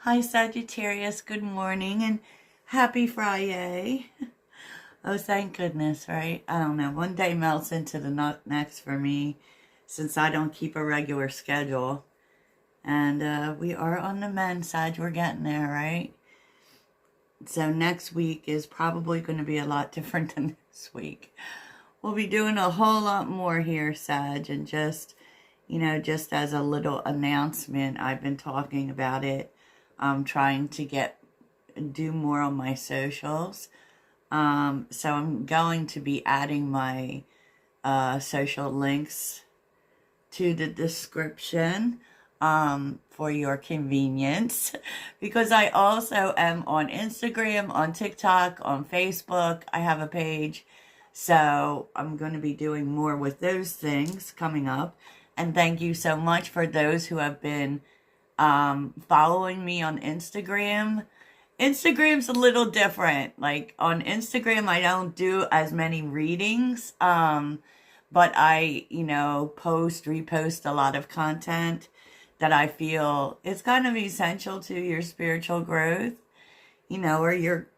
Hi, Sagittarius. Good morning and happy Friday. Oh, thank goodness, right? I don't know. One day melts into the next for me since I don't keep a regular schedule. And we are on the mend, Sag. We're getting there, right? So next week is probably going to be a lot different than this week. We'll be doing a whole lot more here, Sag. And just as a little announcement, I've been talking about it. I'm trying to do more on my socials. So I'm going to be adding my social links to the description for your convenience, because I also am on Instagram, on TikTok, on Facebook. I have a page. So I'm going to be doing more with those things coming up. And thank you so much for those who have been following me on Instagram. Instagram's a little different. Like on Instagram, I don't do as many readings, but I, repost a lot of content that I feel is kind of essential to your spiritual growth, or your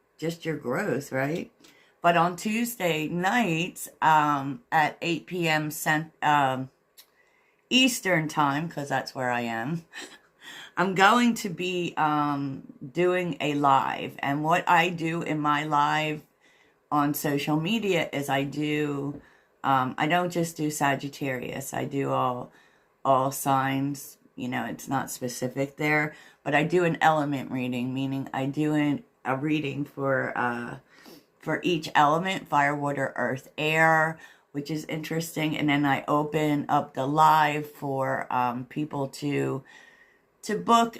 growth, right? But on Tuesday nights, at 8 p.m. Eastern time, because that's where I am, I'm going to be doing a live. And what I do in my live on social media is I don't just do Sagittarius. I do all signs. It's not specific there. But I do an element reading, meaning I do a reading for each element: fire, water, earth, air, which is interesting. And then I open up the live for people to book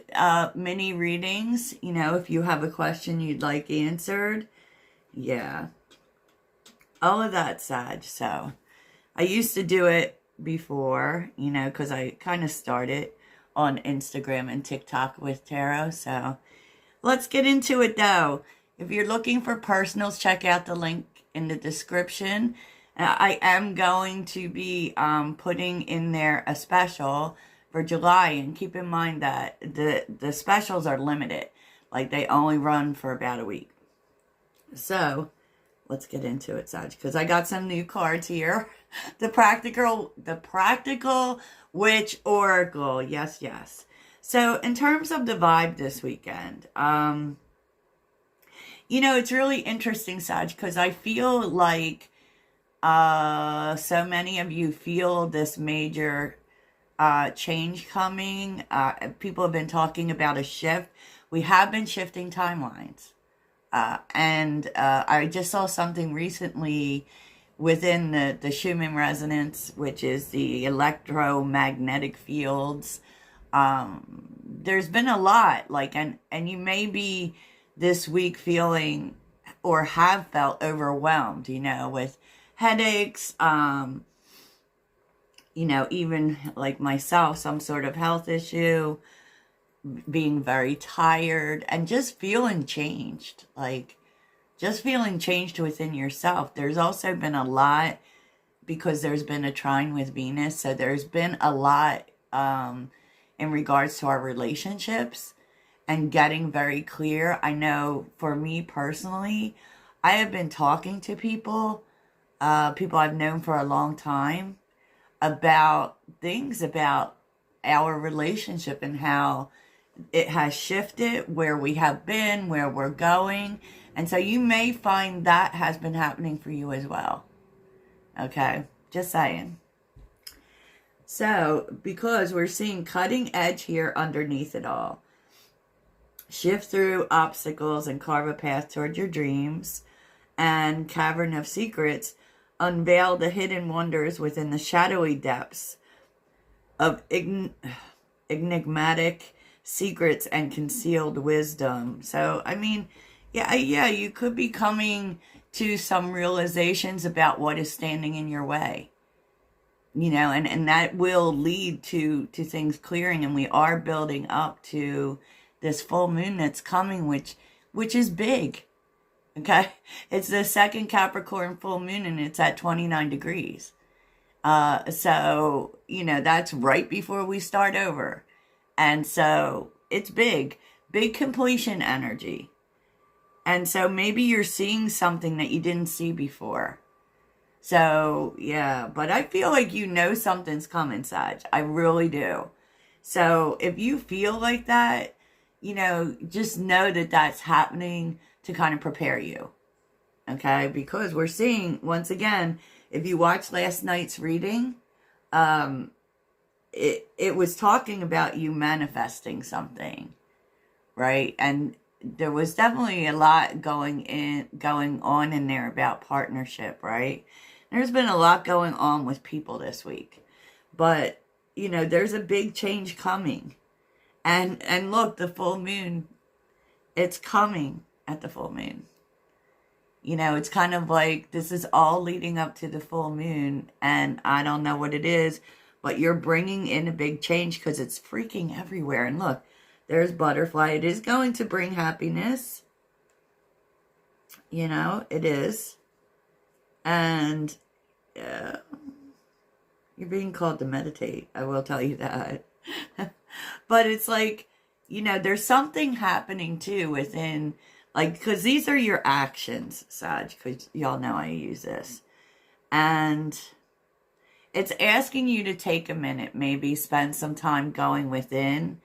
mini readings, if you have a question you'd like answered. Yeah. All of that, Sag. So I used to do it before, because I kind of started on Instagram and TikTok with tarot. So let's get into it, though. If you're looking for personals, check out the link in the description. I am going to be putting in there a special for July, and keep in mind that the specials are limited. Like, they only run for about a week. So let's get into it, Sag, because I got some new cards here. The practical witch oracle. Yes. So in terms of the vibe this weekend, it's really interesting, Sag, because I feel like so many of you feel this major change coming. People have been talking about a shift. We have been shifting timelines. And I just saw something recently within the Schumann resonance, which is the electromagnetic fields. There's been a lot, and you may be this week feeling or have felt overwhelmed, with headaches, even like myself, some sort of health issue, being very tired, and just feeling changed, within yourself. There's also been a lot, because there's been a trine with Venus, so there's been a lot in regards to our relationships and getting very clear. I know for me personally, I have been talking to people I've known for a long time, about things about our relationship and how it has shifted, where we have been, where we're going. And so you may find that has been happening for you as well. Okay, just saying. So, because we're seeing cutting edge here underneath it all. Shift through obstacles and carve a path toward your dreams. And Cavern of Secrets, unveil the hidden wonders within the shadowy depths of enigmatic secrets and concealed wisdom. So, yeah, you could be coming to some realizations about what is standing in your way. And that will lead to things clearing, and we are building up to this full moon that's coming, which is big. Okay, it's the second Capricorn full moon, and it's at 29 degrees. So, that's right before we start over. And so it's big big completion energy. And so maybe you're seeing something that you didn't see before. So, yeah, but I feel like you know something's coming, Sag. I really do. So if you feel like that, just know that that's happening to kind of prepare you. Okay? Because we're seeing, once again, if you watched last night's reading, it was talking about you manifesting something, right? And there was definitely a lot going on in there about partnership, right? There's been a lot going on with people this week. But, there's a big change coming. And look, the full moon, it's coming at the full moon. It's kind of like this is all leading up to the full moon, and I don't know what it is, but you're bringing in a big change because it's freaking everywhere. And look, there's butterfly. It is going to bring happiness. It is. And you're being called to meditate. I will tell you that. But it's like, there's something happening too within, like, because these are your actions, Sag, because y'all know I use this. And it's asking you to take a minute, maybe spend some time going within,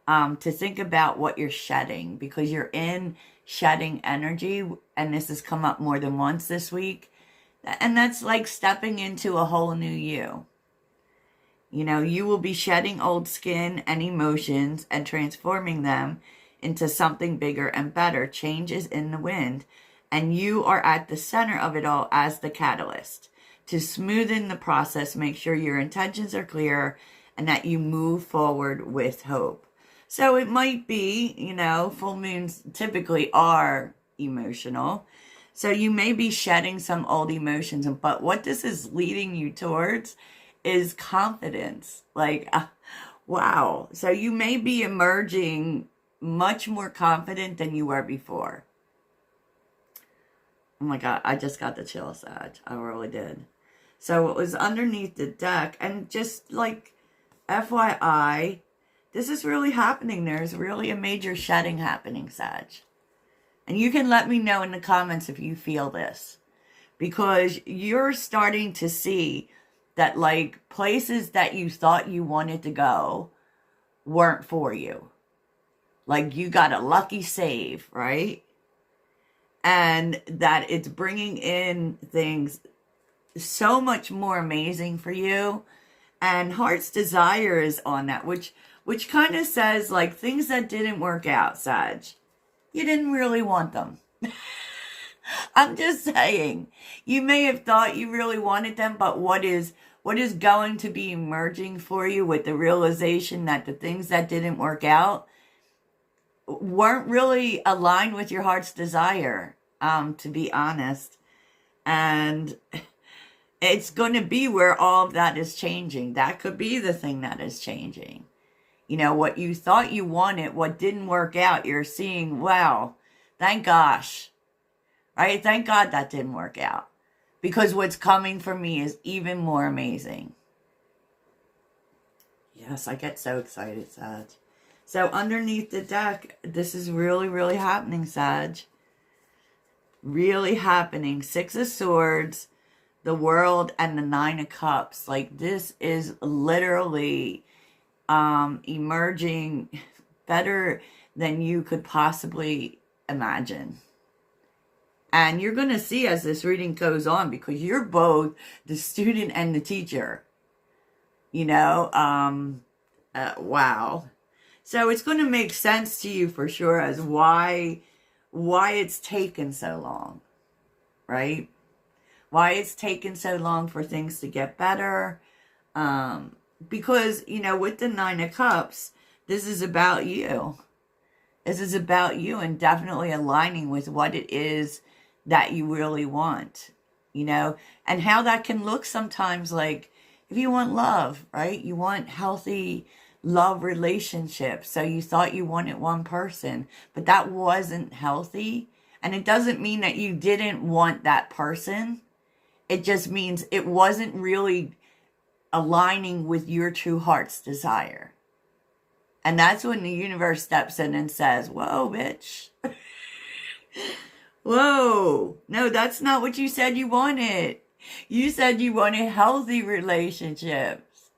to think about what you're shedding, because you're in shedding energy, and this has come up more than once this week. And that's like stepping into a whole new you. You will be shedding old skin and emotions and transforming them into something bigger and better. Change is in the wind, and you are at the center of it all as the catalyst. To smoothen the process, make sure your intentions are clear and that you move forward with hope. So it might be, full moons typically are emotional. So you may be shedding some old emotions, but what this is leading you towards is confidence. Like, wow. So you may be emerging much more confident than you were before. Oh my God, I just got the chills, Sag. I really did. So it was underneath the deck, and just like FYI, this is really happening. There's really a major shedding happening, Sag. And you can let me know in the comments if you feel this, because you're starting to see that, like, places that you thought you wanted to go weren't for you. Like, you got a lucky save, right? And that it's bringing in things so much more amazing for you. And Heart's Desire is on that, which kind of says, like, things that didn't work out, Sag, you didn't really want them. I'm just saying, you may have thought you really wanted them, but what is going to be emerging for you with the realization that the things that didn't work out weren't really aligned with your heart's desire, to be honest. And it's going to be where all of that is changing. That could be the thing that is changing. What you thought you wanted, what didn't work out, you're seeing, wow, thank gosh. Right? Thank God that didn't work out. Because what's coming for me is even more amazing. Yes, I get so excited, Sag. So underneath the deck, this is really, really happening, Sag. Really happening. 6 of Swords, the World, and the 9 of Cups. Like, this is literally emerging better than you could possibly imagine. And you're going to see as this reading goes on, because you're both the student and the teacher. Wow. So it's going to make sense to you for sure as why it's taken so long, right? Why it's taken so long for things to get better. Because, with the 9 of Cups, this is about you. This is about you, and definitely aligning with what it is that you really want, and how that can look sometimes. Like, if you want love, right? You want healthy love relationships. So you thought you wanted one person, but that wasn't healthy. And it doesn't mean that you didn't want that person. It just means it wasn't really aligning with your true heart's desire. And that's when the universe steps in and says, whoa, bitch. Whoa. No, that's not what you said you wanted. You said you wanted healthy relationships.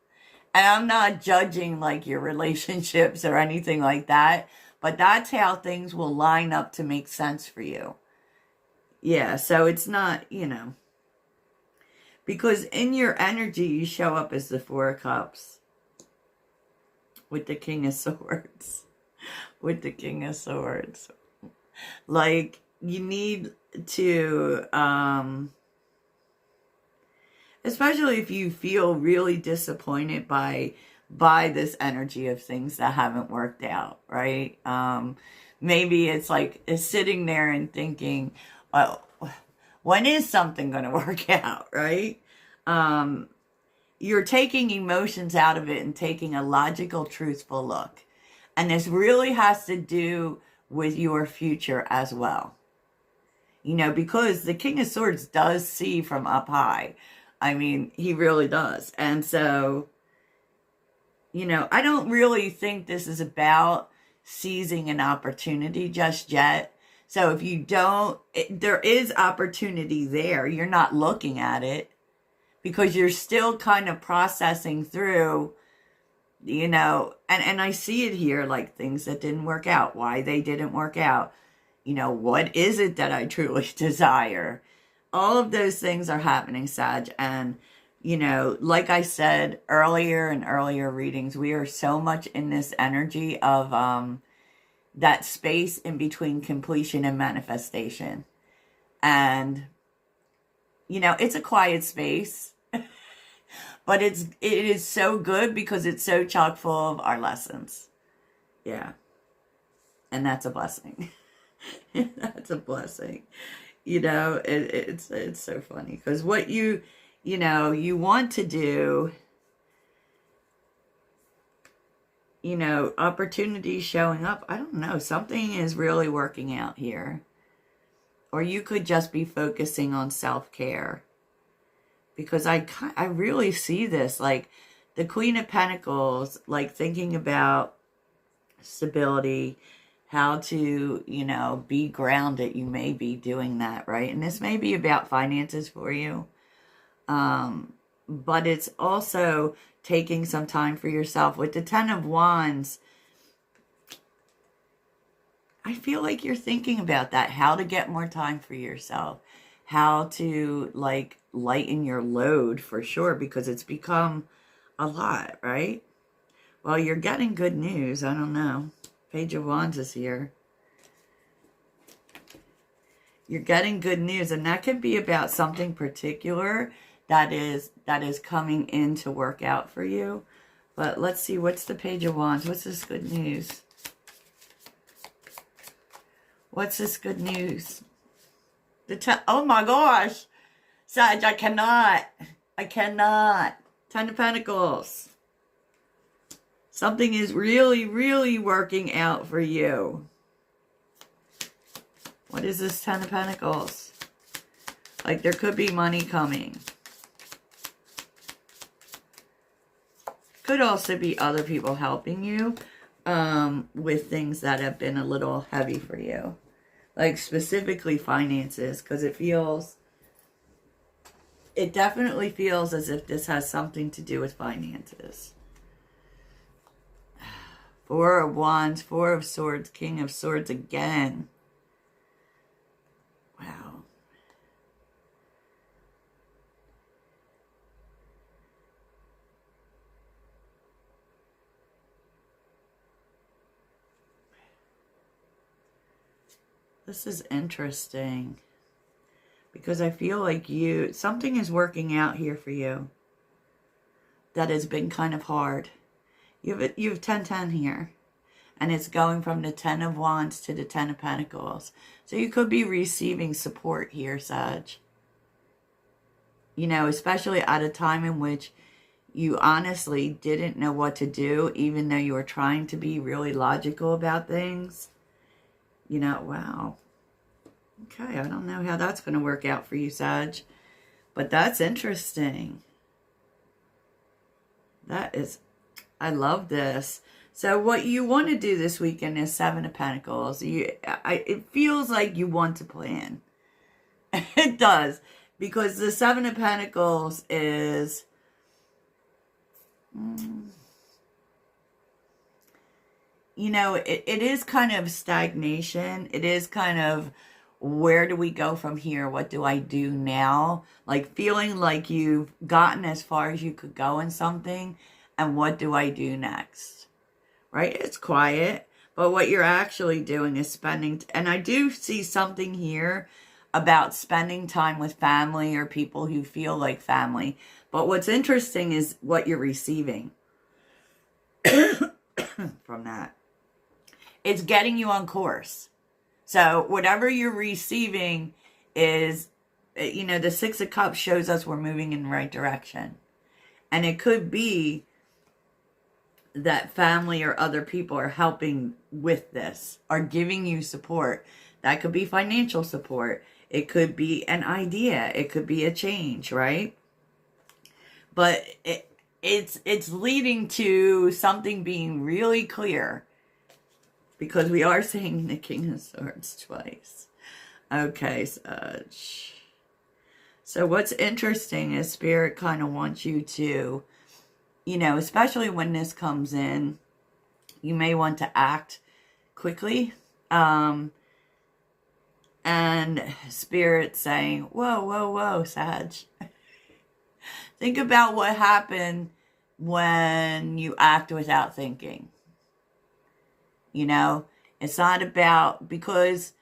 And I'm not judging like your relationships or anything like that. But that's how things will line up to make sense for you. Yeah, so it's not, because in your energy, you show up as the Four of Cups with the King of Swords. With the King of Swords. Like, you need to, especially if you feel really disappointed by this energy of things that haven't worked out, right? Maybe it's like it's sitting there and thinking, oh, when is something going to work out, right? You're taking emotions out of it and taking a logical, truthful look. And this really has to do with your future as well. Because the King of Swords does see from up high. I mean, he really does. And so, I don't really think this is about seizing an opportunity just yet. So if you don't, there is opportunity there. You're not looking at it because you're still kind of processing through, and I see it here, like things that didn't work out, why they didn't work out. What is it that I truly desire? All of those things are happening, Sag. And, like I said earlier in earlier readings, we are so much in this energy of that space in between completion and manifestation. And, it's a quiet space, but it is so good because it's so chock full of our lessons. Yeah. And that's a blessing. That's a blessing. It's so funny because what you want to do, opportunities showing up. I don't know. Something is really working out here. Or you could just be focusing on self-care. Because I really see this, like the Queen of Pentacles, like thinking about stability, how to, be grounded. You may be doing that, right? And this may be about finances for you. But it's also taking some time for yourself. With the Ten of Wands, I feel like you're thinking about that. How to get more time for yourself. How to, like, lighten your load for sure. Because it's become a lot, right? Well, you're getting good news. I don't know. Page of Wands is here. You're getting good news, and that could be about something particular that is coming in to work out for you. But let's see, what's the Page of Wands? What's this good news? What's this good news? Oh my gosh, Sag, I cannot. Ten of Pentacles. Something is really, really working out for you. What is this Ten of Pentacles? Like there could be money coming. Could also be other people helping you with things that have been a little heavy for you. Like specifically finances, because it definitely feels as if this has something to do with finances. Four of Wands, Four of Swords, King of Swords again. Wow. This is interesting. Because I feel like something is working out here for you that has been kind of hard. You have 10-10 here. And it's going from the Ten of Wands to the Ten of Pentacles. So you could be receiving support here, Sag. Especially at a time in which you honestly didn't know what to do, even though you were trying to be really logical about things. Wow. Okay, I don't know how that's going to work out for you, Sag. But that's interesting. I love this. So what you want to do this weekend is Seven of Pentacles. It feels like you want to plan. It does. Because the Seven of Pentacles is... you know, it is kind of stagnation. It is kind of, where do we go from here? What do I do now? Like feeling like you've gotten as far as you could go in something. And what do I do next? Right? It's quiet. But what you're actually doing is spending... and I do see something here about spending time with family or people who feel like family. But what's interesting is what you're receiving from that. It's getting you on course. So whatever you're receiving is, you know, the Six of Cups shows us we're moving in the right direction. And it could be that family or other people are helping with this, are giving you support. That could be financial support. It could be an idea. It could be a change, right? But it's leading to something being really clear. Because we are seeing the King of Swords twice. Okay, so what's interesting is Spirit kind of wants you to, you know, especially when this comes in, you may want to act quickly. And Spirit saying, whoa, whoa, whoa, Sag. Think about what happened when you act without thinking. You know, it's not about, because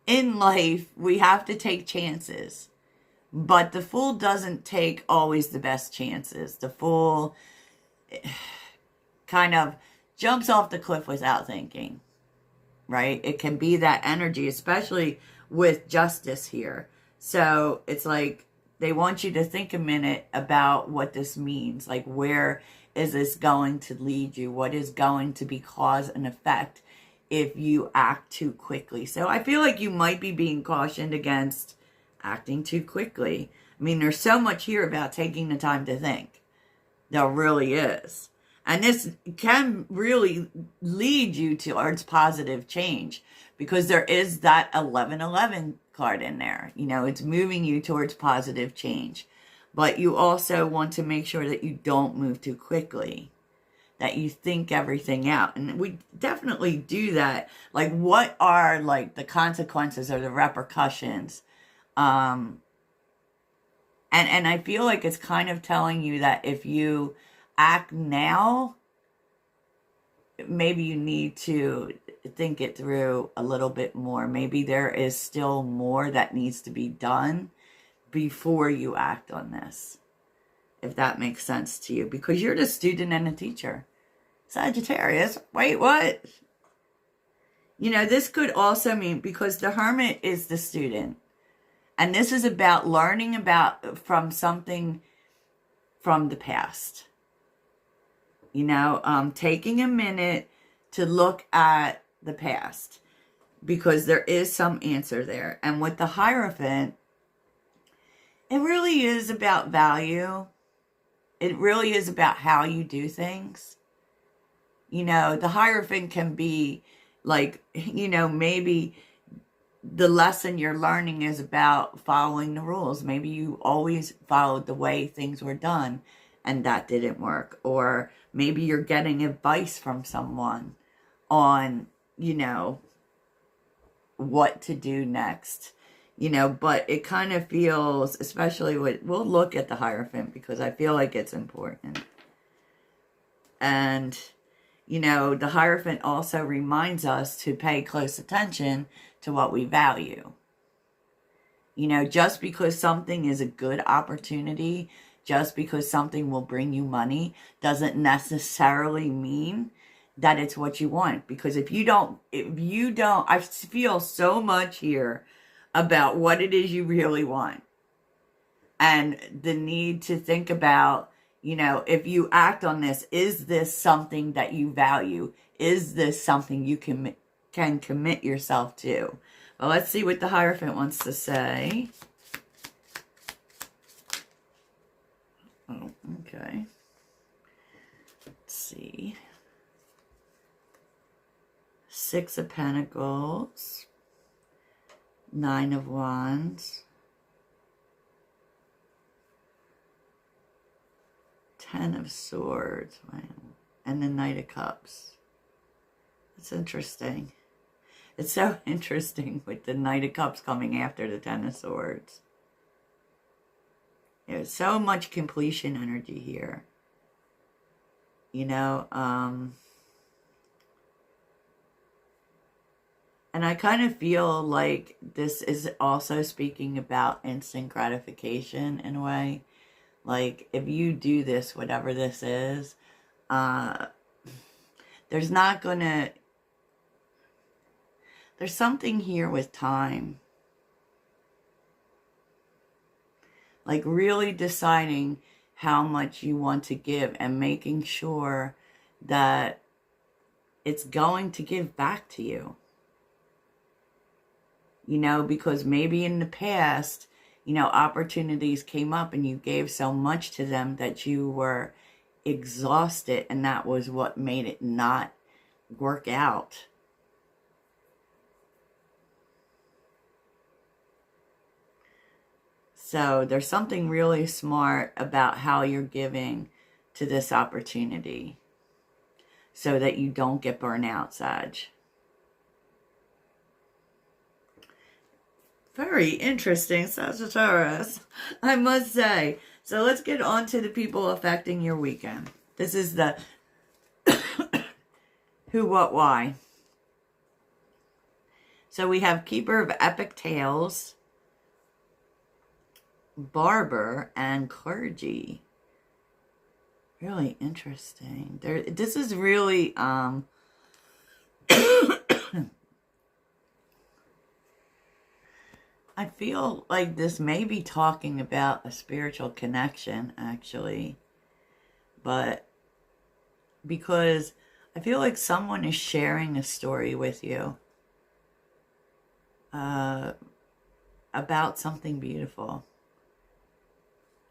in life we have to take chances, but the Fool doesn't take always the best chances. The Fool kind of jumps off the cliff without thinking, right? It can be that energy, especially with Justice here. So it's like they want you to think a minute about what this means, like where is this going to lead you? What is going to be cause and effect if you act too quickly? So I feel like you might be being cautioned against acting too quickly. I mean, there's so much here about taking the time to think. There really is. And this can really lead you towards positive change, because there is that 1111 card in there. You know, it's moving you towards positive change. But you also want to make sure that you don't move too quickly, that you think everything out. And we definitely do that. Like, what are, like, the consequences or the repercussions? And I feel like it's kind of telling you that if you act now, maybe you need to think it through a little bit more. Maybe there is still more that needs to be done before you act on this, if that makes sense to you, because you're the student and the teacher. Sagittarius, wait, what? You know, this could also mean, because the Hermit is the student, and this is about learning from something from the past. You know, taking a minute to look at the past, because there is some answer there. And with the Hierophant, it really is about value. It really is about how you do things. You know, the Hierophant can be like, you know, maybe the lesson you're learning is about following the rules. Maybe you always followed the way things were done and that didn't work. Or maybe you're getting advice from someone on, you know, what to do next. You know, but it kind of feels, especially we'll look at the Hierophant because I feel like it's important. And, you know, the Hierophant also reminds us to pay close attention to what we value. You know, just because something is a good opportunity, just because something will bring you money, doesn't necessarily mean that it's what you want. Because if you don't, I feel so much here about what it is you really want. And the need to think about, you know, if you act on this, is this something that you value? Is this something you can commit yourself to? Well, let's see what the Hierophant wants to say. Oh, okay. Let's see. Six of Pentacles, Nine of Wands, Ten of Swords, wow, and the Knight of Cups. It's interesting. It's so interesting with the Knight of Cups coming after the Ten of Swords. There's so much completion energy here. You know, and I kind of feel like this is also speaking about instant gratification in a way. Like, if you do this, whatever this is, there's something here with time. Like, really deciding how much you want to give and making sure that it's going to give back to you. You know, because maybe in the past, you know, opportunities came up and you gave so much to them that you were exhausted, and that was what made it not work out. So there's something really smart about how you're giving to this opportunity so that you don't get burnt out, Sag. Very interesting, Sagittarius, I must say. So let's get on to the people affecting your weekend. This is the who, what, why. So we have Keeper of Epic Tales, Barber, and Clergy. Really interesting. This is really I feel like this may be talking about a spiritual connection, actually. But because I feel like someone is sharing a story with you about something beautiful.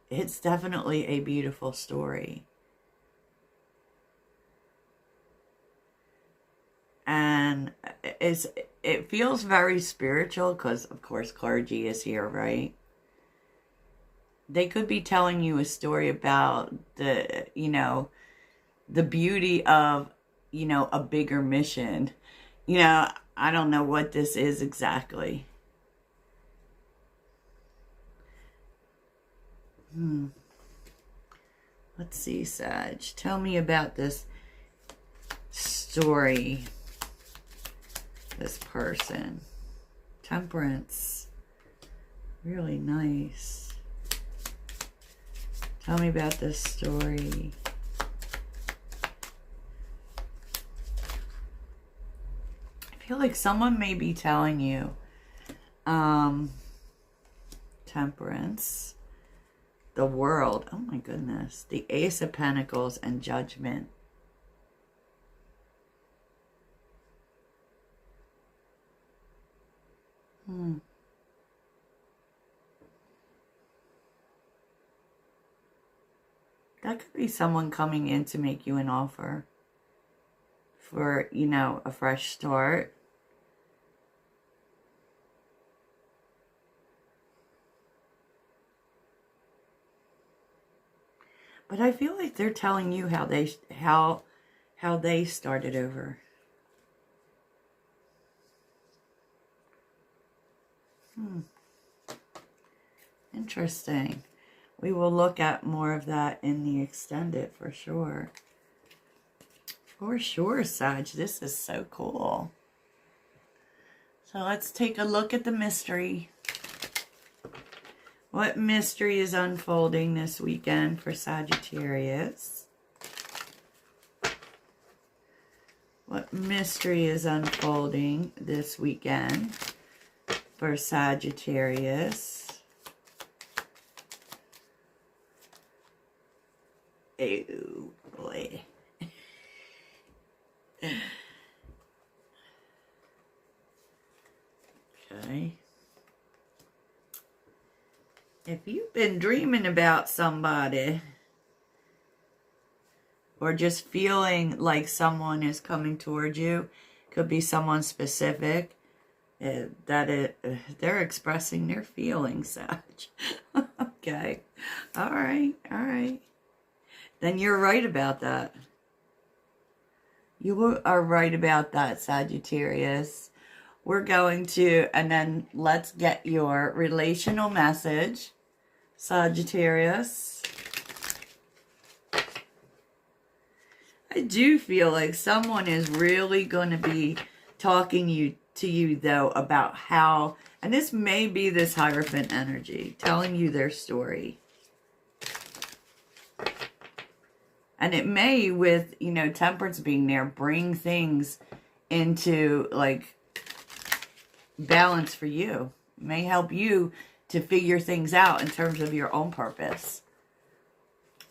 It's definitely a beautiful story. And it feels very spiritual because, of course, Clergy is here, right? They could be telling you a story about the, you know, the beauty of, you know, a bigger mission. You know, I don't know what this is exactly. Let's see, Sag. Tell me about this story. This person. Temperance. Really nice. Tell me about this story. I feel like someone may be telling you Temperance, the World, oh my goodness, the Ace of Pentacles, and Judgment. That could be someone coming in to make you an offer for, you know, a fresh start. But I feel like they're telling you how they started over. Interesting. We will look at more of that in the extended for sure. For sure, Sag. This is so cool. So let's take a look at the mystery. What mystery is unfolding this weekend for Sagittarius? What mystery is unfolding this weekend for Sagittarius? Oh, boy. Okay. If you've been dreaming about somebody or just feeling like someone is coming towards you Could be someone specific they're expressing their feelings, Sag. Okay. All right. All right. Then you're right about that. You are right about that, Sagittarius. We're going to, and then let's get your relational message, Sagittarius. I do feel like someone is really going to be talking to you, though, about how, and this may be this Hierophant energy, telling you their story. And it may, with, you know, Temperance being there, bring things into, like, balance for you. It may help you to figure things out in terms of your own purpose.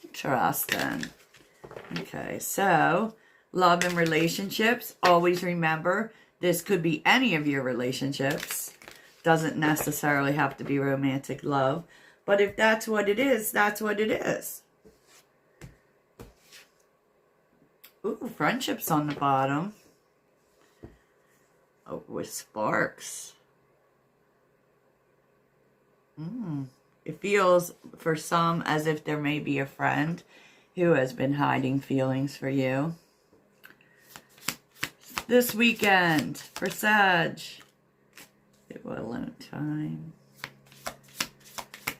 Interesting. Okay, so love and relationships. Always remember, this could be any of your relationships. Doesn't necessarily have to be romantic love. But if that's what it is, that's what it is. Ooh, friendships on the bottom. Oh, with sparks. It feels for some as if there may be a friend who has been hiding feelings for you. This weekend for Sag. It will alone time.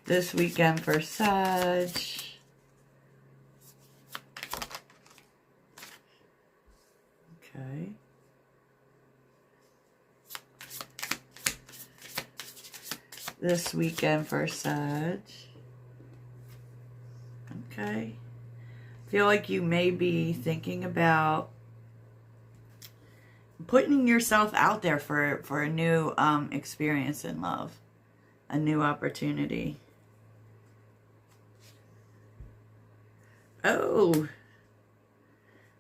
This weekend for Sag. Okay. This weekend for Sag. Okay. Feel like you may be thinking about putting yourself out there for a new experience in love. A new opportunity. Oh.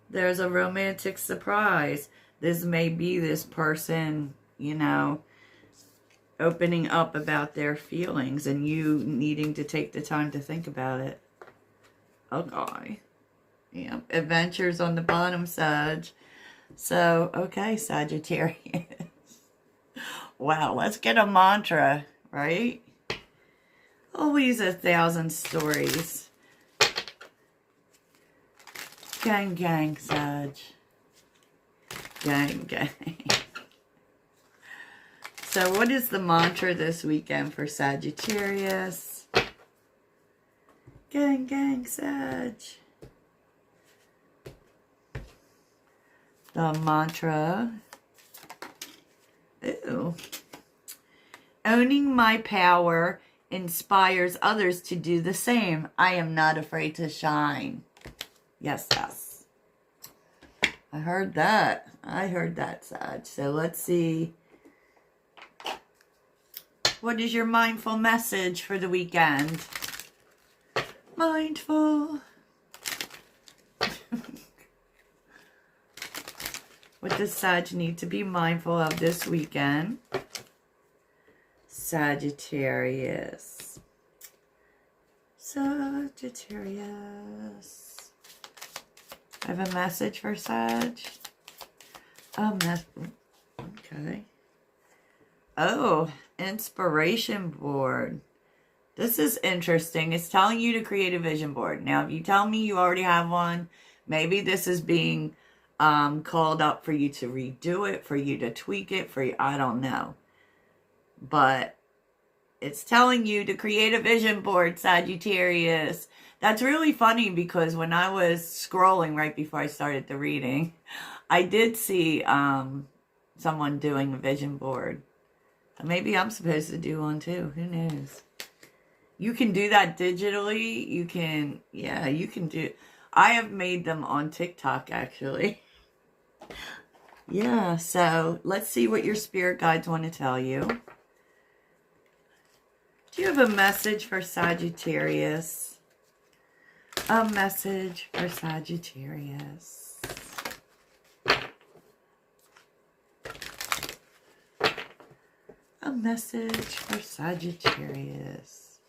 There's a romantic surprise. This may be this person, you know, opening up about their feelings and you needing to take the time to think about it. Okay. Yeah. Adventures on the bottom, Sag. So, okay, Sagittarius. Wow, let's get a mantra, right? Always 1,000 stories. Gang, gang, Sag. Gang, gang. So what is the mantra this weekend for Sagittarius? Gang, gang, Sag. The mantra. Ooh. Owning my power inspires others to do the same. I am not afraid to shine. Yes, yes. I heard that. I heard that, Sag. So let's see. What is your mindful message for the weekend? Mindful. What does Sag need to be mindful of this weekend? Sagittarius. Sagittarius. I have a message for Sag. Okay. Oh, inspiration board. This is interesting. It's telling you to create a vision board. Now, if you tell me you already have one, maybe this is being called up for you to redo it, for you to tweak it, I don't know. But it's telling you to create a vision board, Sagittarius. That's really funny because when I was scrolling right before I started the reading, I did see someone doing a vision board. Maybe I'm supposed to do one too. Who knows? You can do that digitally. You can, yeah, you can do. I have made them on TikTok, actually. Yeah, so let's see what your spirit guides want to tell you. Do you have a message for Sagittarius? A message for Sagittarius. A message for Sagittarius.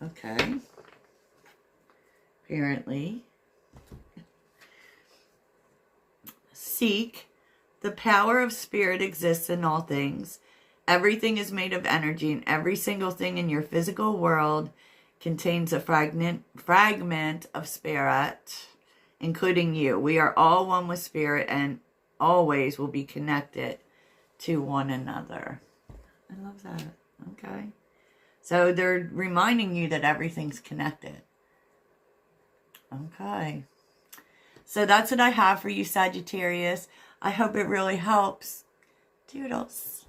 Okay. Apparently, seek, the power of spirit exists in all things. Everything is made of energy, and every single thing in your physical world contains a fragment of spirit, including you. We are all one with spirit and always will be connected to one another. I love that. Okay. So they're reminding you that everything's connected. Okay. So that's what I have for you, Sagittarius. I hope it really helps. Toodles.